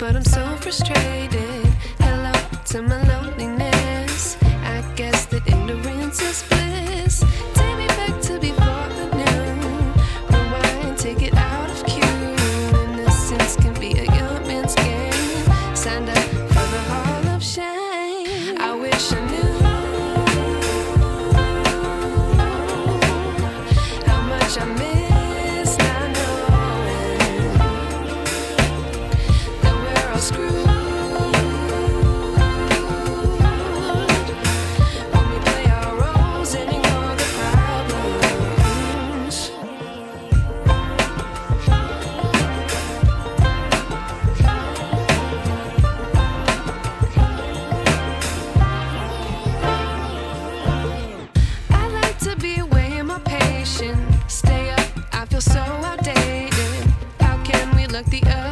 but I'm so frustrated. Hello to my loneliness. I guess that ignorance is bliss. Take me back to before the noon. Rewind, take it out of cue. Innocence can be a young man's game. Signed up for the hall of shame. I wish I knew how much I miss not knowing that we're all screwed when we play our roles and ignore the problems. I like to be away in my patience. Stay up, I feel so outdated. How can we look the other